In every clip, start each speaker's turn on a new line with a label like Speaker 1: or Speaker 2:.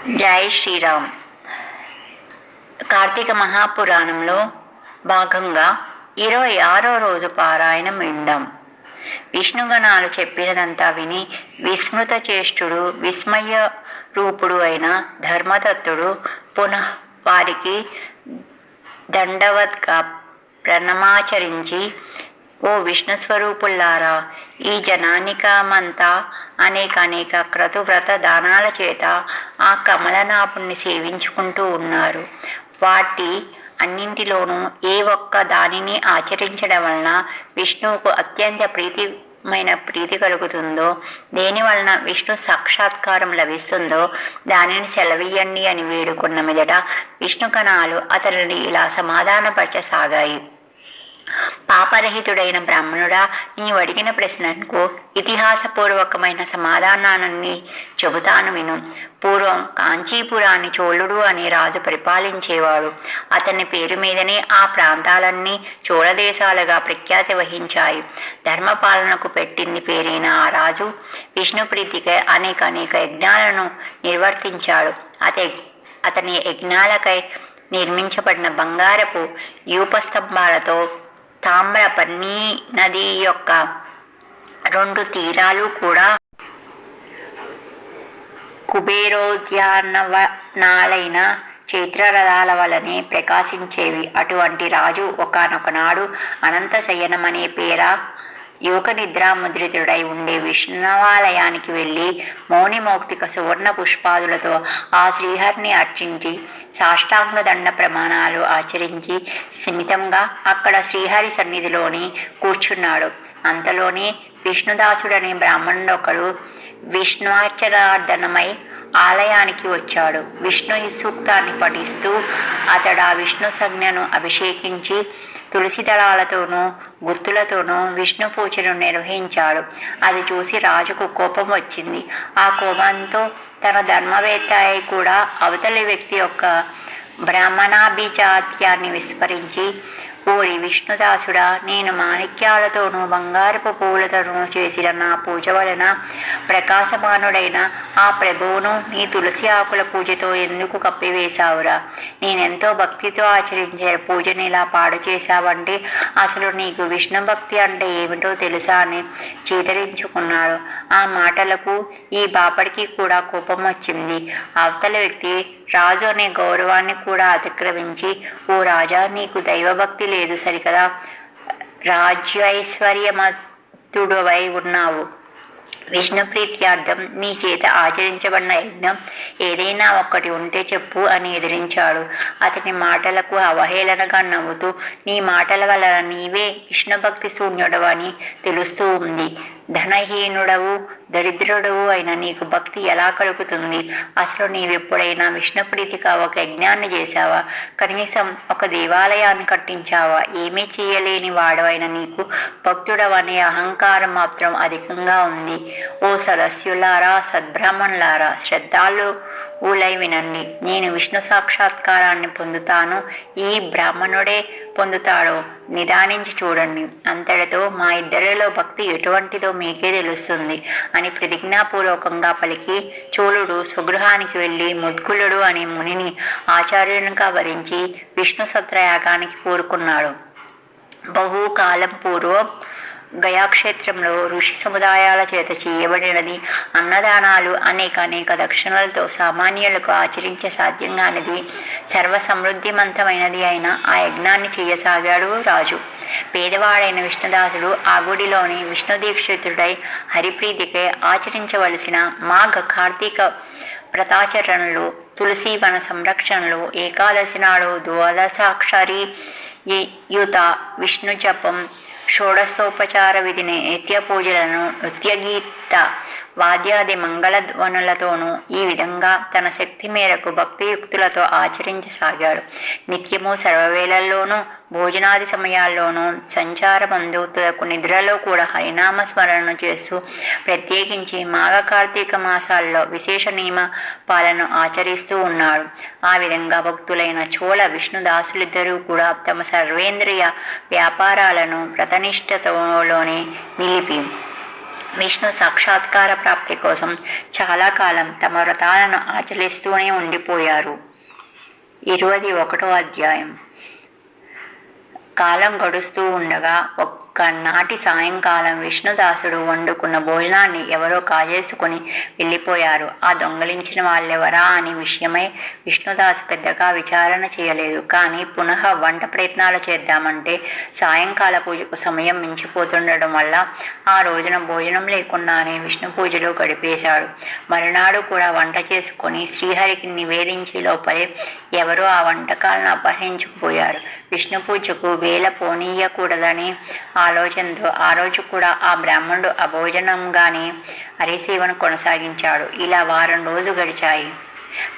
Speaker 1: జై శ్రీరామ్. కార్తీక మహాపురాణంలో భాగంగా 26వ రోజు పారాయణం విందాం. విష్ణుగణాలు చెప్పినదంతా విని విస్మృత చేష్టుడు విస్మయ రూపుడు అయిన ధర్మదత్తుడు పునః వారికి దండవత్గా ప్రణమాచరించి, ఓ విష్ణుస్వరూపుల్లారా, ఈ జనానికమంతా అనేక క్రతువ్రత దానాల చేత ఆ కమలనాభుణ్ణి సేవించుకుంటూ ఉన్నారు. వాటి అన్నింటిలోనూ ఏ ఒక్క దానిని ఆచరించడం వలన విష్ణువుకు అత్యంత ప్రీతి కలుగుతుందో, దేని వలన విష్ణు సాక్షాత్కారం లభిస్తుందో దానిని సెలవీయండి అని వేడుకున్న మీదట విష్ణుగణాలు అతనిని ఇలా సమాధానపరచసాగాయి. పాపరహితుడైన బ్రాహ్మణుడా, నీవు అడిగిన ప్రశ్నకు ఇతిహాసపూర్వకమైన సమాధానాన్ని చెబుతాను విను. పూర్వం కాంచీపురాన్ని చోళుడు అనే రాజు పరిపాలించేవాడు. అతని పేరు మీదనే ఆ ప్రాంతాలన్నీ చోళదేశాలుగా ప్రఖ్యాతి వహించాయి. ధర్మపాలనకు పెట్టింది పేరైన ఆ రాజు విష్ణు ప్రీతికై అనేక యజ్ఞాలను నిర్వర్తించాడు. అతని యజ్ఞాలకై నిర్మించబడిన బంగారపు యూపస్తంభాలతో తామ్ర పన్నీ నది యొక్క 2 తీరాలు కూడా కుబేరోద్యానవనాలైన చైత్రరథాల వలనే ప్రకాశించేవి. అటువంటి రాజు ఒకానొకనాడు అనంత శయనమనే పేర యోగ నిద్రాముద్రితుడై ఉండే విష్ణువాలయానికి వెళ్ళి మౌనిమౌక్తిక సువర్ణ పుష్పాదులతో ఆ శ్రీహరిని అర్చించి సాష్టాంగ దండ ప్రమాణాలు ఆచరించి స్థిమితంగా అక్కడ శ్రీహరి సన్నిధిలోని కూర్చున్నాడు. అంతలోనే విష్ణుదాసుడనే బ్రాహ్మణుడొకడు విష్ణువార్చనార్థనమై ఆలయానికి వచ్చాడు. విష్ణు సూక్తాన్ని పఠిస్తూ అతడు ఆ విష్ణు సంజ్ఞను అభిషేకించి తులసి దళాలతోనూ గుత్తులతోనూ విష్ణు పూజను నిర్వహించాడు. అది చూసి రాజుకు కోపం వచ్చింది. ఆ కోపంతో తన ధర్మవేత్త అయి కూడా అవతలి వ్యక్తి యొక్క బ్రాహ్మణాభిజాత్యాన్ని విస్మరించి, ఓరి విష్ణుదాసుడా, నేను మాణిక్యాలతోనూ బంగారపు పువ్వులతోనూ చేసిన నా పూజ వలన ప్రకాశమానుడైన ఆ ప్రభువును నీ తులసి ఆకుల పూజతో ఎందుకు కప్పివేశావురా? నేనెంతో భక్తితో ఆచరించే పూజని ఇలా పాడు చేశావంటే అసలు నీకు విష్ణు భక్తి అంటే ఏమిటో తెలుసా అని చీతరించుకున్నాడు. ఆ మాటలకు ఈ బాపడికి కూడా కోపం వచ్చింది. అవతల వ్యక్తి రాజు అనే గౌరవాన్ని కూడా అతిక్రమించి, ఓ రాజా, నీకు దైవభక్తి లేదు సరికదా, రాజ్యైశ్వర్యమతుడవై ఉన్నావు. విష్ణు ప్రీత్యార్థం నీ చేత ఆచరించబడిన యజ్ఞం ఏదైనా ఒక్కటి ఉంటే చెప్పు అని ఎదిరించాడు. అతని మాటలకు అవహేళనగా నవ్వుతూ, నీ మాటల వలన నీవే విష్ణుభక్తి శూన్యుడవని తెలుస్తూ ఉంది. ధనహీనుడవు దరిద్రుడవు అయిన నీకు భక్తి ఎలా కలుగుతుంది? అసలు నీవెప్పుడైనా విష్ణు ప్రీతిగా ఒక యజ్ఞాన్ని చేశావా? కనీసం ఒక దేవాలయాన్ని కట్టించావా? ఏమీ చేయలేని వాడవైన నీకు భక్తుడవనే అహంకారం మాత్రం అధికంగా ఉంది. ఓ సదస్యులారా, సద్బ్రాహ్మణులారా, శ్రద్ధాళువులై వినండి. నేను విష్ణు సాక్షాత్కారాన్ని పొందుతాను, ఈ బ్రాహ్మణుడే పొందుతాడో నిదానించి చూడండి. అంతటితో మా ఇద్దరిలో భక్తి ఎటువంటిదో మీకే తెలుస్తుంది అని ప్రతిజ్ఞాపూర్వకంగా పలికి చోళుడు స్వగృహానికి వెళ్ళి ముద్గులుడు అనే మునిని ఆచార్యునిగా వరించి విష్ణు సత్రయాగానికి కోరుకున్నాడు. బహుకాలం పూర్వం గయాక్షేత్రంలో ఋషి సముదాయాల చేత చేయబడినది అన్నదానాలు అనేక దక్షిణలతో సామాన్యులకు ఆచరించే సాధ్యంగానిది సర్వసమృద్ధిమంతమైనది అయిన ఆ యజ్ఞాన్ని చేయసాగాడు రాజు. పేదవాడైన విష్ణుదాసుడు ఆ గుడిలోని విష్ణుదీక్షితుడై హరిప్రీతికై ఆచరించవలసిన మాఘ కార్తీక వ్రతాచరణలు, తులసి వన సంరక్షణలు, ఏకాదశి నాడు ద్వాదశాక్షరి యుత విష్ణు జపం, షోడశోపచార విధిని, నిత్య పూజలను, నృత్యగీత వాద్యాది మంగళధ్వనులతోనూ ఈ విధంగా తన శక్తి మేరకు భక్తియుక్తులతో ఆచరించసాగాడు. నిత్యము సర్వవేళల్లోనూ భోజనాది సమయాల్లోనూ సంచారమందు తుదకు నిద్రలో కూడా హరినామ స్మరణను చేస్తూ ప్రత్యేకించి మాఘ కార్తీక మాసాల్లో విశేష నియమ పాలన ఆచరిస్తూ ఉన్నాడు. ఆ విధంగా భక్తులైన చోళ విష్ణుదాసులిద్దరూ కూడా తమ సర్వేంద్రియ వ్యాపారాలను వ్రతనిష్టతలోనే నిలిపి విష్ణు సాక్షాత్కార ప్రాప్తి కోసం చాలా కాలం తమ వ్రతాలను ఆచరిస్తూనే ఉండిపోయారు. 21వ అధ్యాయం. కాలం గడుస్తూ ఉండగా ఒక్కనాటి సాయంకాలం విష్ణుదాసుడు వండుకున్న భోజనాన్ని ఎవరో కాజేసుకుని వెళ్ళిపోయారు. ఆ దొంగలించిన వాళ్ళెవరా అని విషయమై విష్ణుదాసు పెద్దగా విచారణ చేయలేదు. కానీ పునః వంట ప్రయత్నాలు చేద్దామంటే సాయంకాల పూజకు సమయం మించిపోతుండడం వల్ల ఆ రోజున భోజనం లేకుండానే విష్ణు పూజలో గడిపేశాడు. మరునాడు కూడా వంట చేసుకొని శ్రీహరికి నివేదించే లోపలే ఎవరో ఆ వంటకాలను అపహరించుకుపోయారు. విష్ణు పూజకు వేళ పోనీయకూడదని ఆలోచనతో ఆ రోజు కూడా ఆ బ్రాహ్మణుడు అభోజనంగానే హరిసేవను కొనసాగించాడు. ఇలా వారం రోజులు గడిచాయి.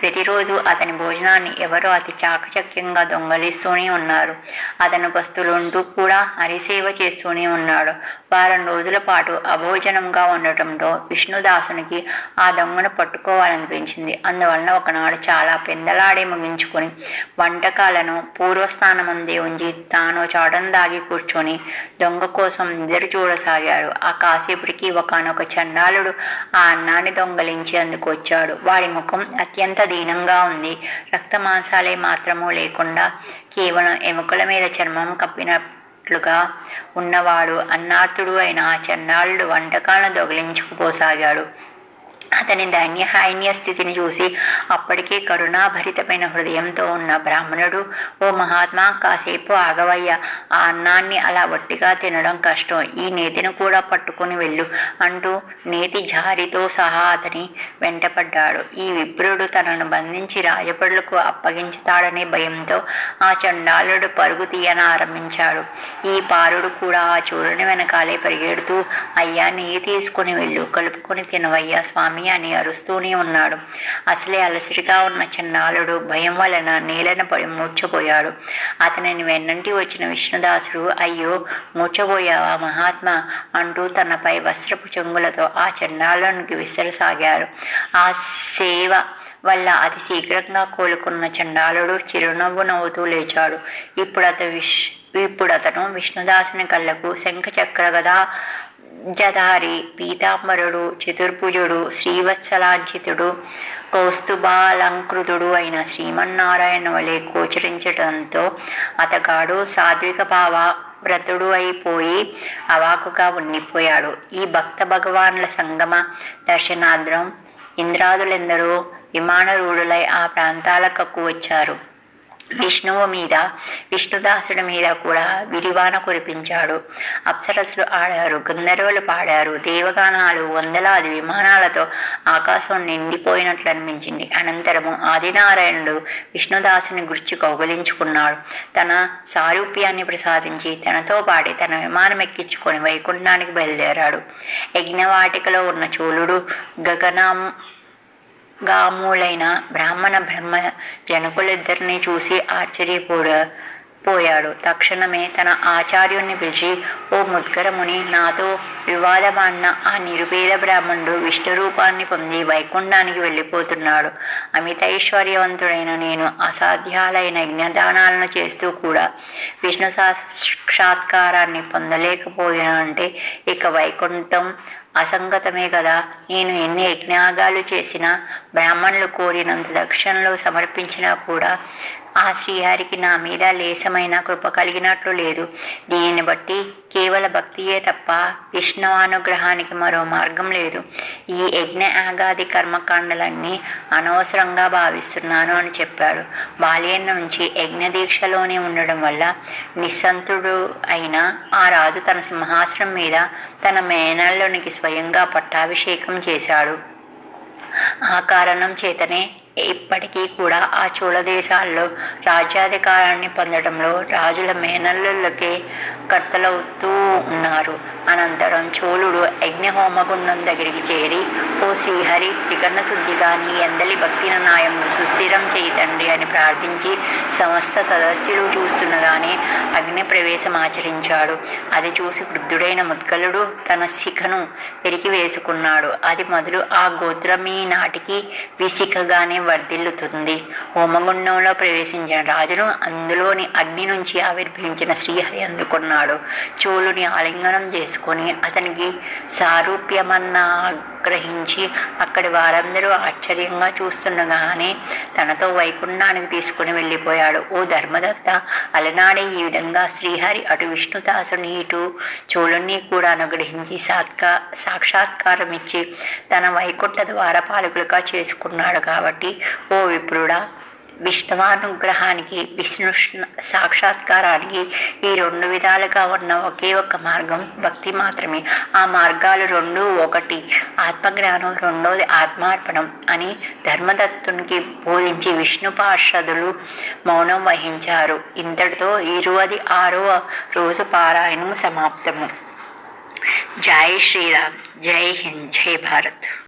Speaker 1: ప్రతిరోజు అతని భోజనాన్ని ఎవరో అతి చాకచక్యంగా దొంగలిస్తూనే ఉన్నారు. అతను పస్తులుంటూ కూడా హరిసేవ చేస్తూనే ఉన్నాడు. వారం రోజుల పాటు అభోజనంగా ఉండటంతో విష్ణుదాసునికి ఆ దొంగను పట్టుకోవాలనిపించింది. అందువలన ఒకనాడు చాలా పెందలాడే ముగించుకొని వంటకాలను పూర్వస్థానమందే ఉంచి తాను చాటం దాగి కూర్చొని దొంగ కోసం ఎదురు చూడసాగాడు. ఆ కాసేపటికి ఒకానొక చండాలుడు ఆ అన్నాన్ని దొంగలించి అందుకొచ్చాడు. వాడి ముఖం అత్యంత దీనంగా ఉంది. రక్తమాంసాలే మాత్రము లేకుండా కేవలం ఎముకల మీద చర్మం కప్పినట్లుగా ఉన్నవాడు అన్నార్తుడు అయిన ఆ చండాలుడు వంటకాలను దొంగిలించుకుపోసాగాడు. అతని దైన్య స్థితిని చూసి అప్పటికే కరుణాభరితమైన హృదయంతో ఉన్న బ్రాహ్మణుడు, ఓ మహాత్మా, కాసేపు ఆగవయ్యా, ఆ అన్నాన్ని అలా వట్టిగా తినడం కష్టం, ఈ నేతిని కూడా పట్టుకుని వెళ్ళు అంటూ నేతి జారితో సహా అతని వెంటపడ్డాడు. ఈ విప్రుడు తనను బంధించి రాజపడులకు అప్పగించుతాడనే భయంతో ఆ చండాలుడు పరుగు తీయనారంభించాడు. ఈ పారుడు కూడా ఆ చూడని వెనకాలే పరిగెడుతూ, అయ్యా, నెయ్యి తీసుకుని వెళ్ళు, కలుపుకొని తినవయ్యా స్వామి అని అరుస్తూనే ఉన్నాడు. అసలే అలసటిగా ఉన్న చండాలుడు భయం వలన నేలను పడి మూర్చపోయాడు. అతనిని వెన్నంటి వచ్చిన విష్ణుదాసుడు, అయ్యో, మూర్చపోయావా మహాత్మా అంటూ తనపై వస్త్రపు చెంగులతో ఆ చండాలునికి విసరసాగారు. ఆ సేవ వల్ల అతి శీఘ్రంగా కోలుకున్న చండాలుడు చిరునవ్వు నవ్వుతూ లేచాడు. ఇప్పుడు అతను విష్ణుదాసుని కళ్ళకు శంఖ చక్ర గదా జధారి, పీతాంబరుడు, చతుర్భుజుడు, శ్రీవత్సలాంఛితుడు, కౌస్తుభాలంకృతుడు అయిన శ్రీమన్నారాయణ వలె గోచరించడంతో అతగాడు సాత్విక భావ వ్రతుడు అయిపోయి అవాకుగా ఉండిపోయాడు. ఈ భక్త భగవాన్ల సంగమ దర్శనార్థం ఇంద్రాదులెందరూ విమానరూఢులై ఆ ప్రాంతాలకు వచ్చారు. విష్ణువు మీద, విష్ణుదాసుడి మీద కూడా విరివాన కురిపించాడు. అప్సరసులు ఆడారు, గంధర్వులు పాడారు, దేవగానాలు, వందలాది విమానాలతో ఆకాశం నిండిపోయినట్లు అనిపించింది. అనంతరము ఆదినారాయణుడు విష్ణుదాసుని గురించి కౌగలించుకున్నాడు. తన సారూప్యాన్ని ప్రసాదించి తనతో పాటి తన విమానం ఎక్కించుకొని వైకుంఠానికి బయలుదేరాడు. యజ్ఞవాటికలో ఉన్న చోళుడు గాములైన బ్రాహ్మణ బ్రహ్మ జనకులిద్దరినీ చూసి ఆశ్చర్యపోయాడు. తక్షణమే తన ఆచార్యుణ్ణి పిలిచి, ఓ ముద్గరముని, నాతో వివాదమాడిన ఆ నిరుపేద బ్రాహ్మణుడు విష్ణు రూపాన్ని పొంది వైకుంఠానికి వెళ్ళిపోతున్నాడు. అమితైశ్వర్యవంతుడైన నేను అసాధ్యాలైన యజ్ఞదానాలను చేస్తూ కూడా విష్ణు సాక్షాత్కారాన్ని పొందలేకపోయానంటే ఇక వైకుంఠం అసంగతమే కదా. నేను ఎన్ని యజ్ఞాగాలు చేసినా, బ్రాహ్మణులు కోరినంత దక్షిణలు సమర్పించినా కూడా ఆ శ్రీహరికి నా మీద లేశమైన కృప కలిగినట్లు లేదు. దీనిని బట్టి కేవల భక్తియే తప్ప విష్ణువానుగ్రహానికి మరో మార్గం లేదు. ఈ యజ్ఞ యాగాది కర్మకాండలన్నీ అనవసరంగా భావిస్తున్నాను అని చెప్పాడు. బాల్యం నుంచి యజ్ఞ దీక్షలోనే ఉండడం వల్ల నిస్సంతుడు అయిన ఆ రాజు తన సింహాసనం మీద తన మేనల్లునికి స్వయంగా పట్టాభిషేకం చేశాడు. ఆ కారణం చేతనే ఇప్పటికీ కూడా ఆ చోళ దేశాల్లో రాజ్యాధికారాన్ని పొందడంలో రాజుల మేనల్లులకే కర్తలవుతూ ఉన్నారు. అనంతరం చోళుడు యజ్ఞహోమగుండం దగ్గరికి చేరి, ఓ శ్రీహరి, త్రికరణ శుద్ధిగా నీ ఎందలి భక్తిన న్యాయం సుస్థిరం చేయి తండ్రి అని ప్రార్థించి సమస్త సదస్సులు చూస్తుండగానే అగ్ని ప్రవేశం ఆచరించాడు. అది చూసి వృద్ధుడైన ముద్గలుడు తన శిఖను పెరికి వేసుకున్నాడు. అది మొదలు ఆ గోత్రం ఈ నాటికి విశిఖగానే రాజ్యం వర్ధిల్లుతుంది. హోమగుండంలో ప్రవేశించిన రాజును అందులోని అగ్ని నుంచి ఆవిర్భవించిన శ్రీహరి అందుకున్నాడు. చోళుని ఆలింగనం చేసుకొని అతనికి సారూప్యమన్నాగ్రహించి అక్కడి వారందరూ ఆశ్చర్యంగా చూస్తుండగానే తనతో వైకుంఠానికి తీసుకుని వెళ్ళిపోయాడు. ఓ ధర్మదత్త, అలనాడే ఈ విధంగా శ్రీహరి అటు విష్ణుదాసుని ఇటు చోళుని కూడా అనుగ్రహించి సాక్షాత్కారం ఇచ్చి తన వైకుంఠ ద్వారపాలకులుగా చేసుకున్నాడు. కాబట్టి ఓ విప్రుడా, విష్ణువానుగ్రహానికి విష్ణు సాక్షాత్కారానికి ఈ రెండు విధాలుగా ఉన్న ఒకే ఒక్క మార్గం భక్తి మాత్రమే. ఆ మార్గాలు రెండు, ఒకటి ఆత్మజ్ఞానం, రెండోది ఆత్మార్పణం అని ధర్మదత్తునికి బోధించి విష్ణు పార్షదులు మౌనం వహించారు. ఇంతటితో 26వ రోజు పారాయణము సమాప్తము. జై శ్రీరామ్, జై హింద్, జై భారత్.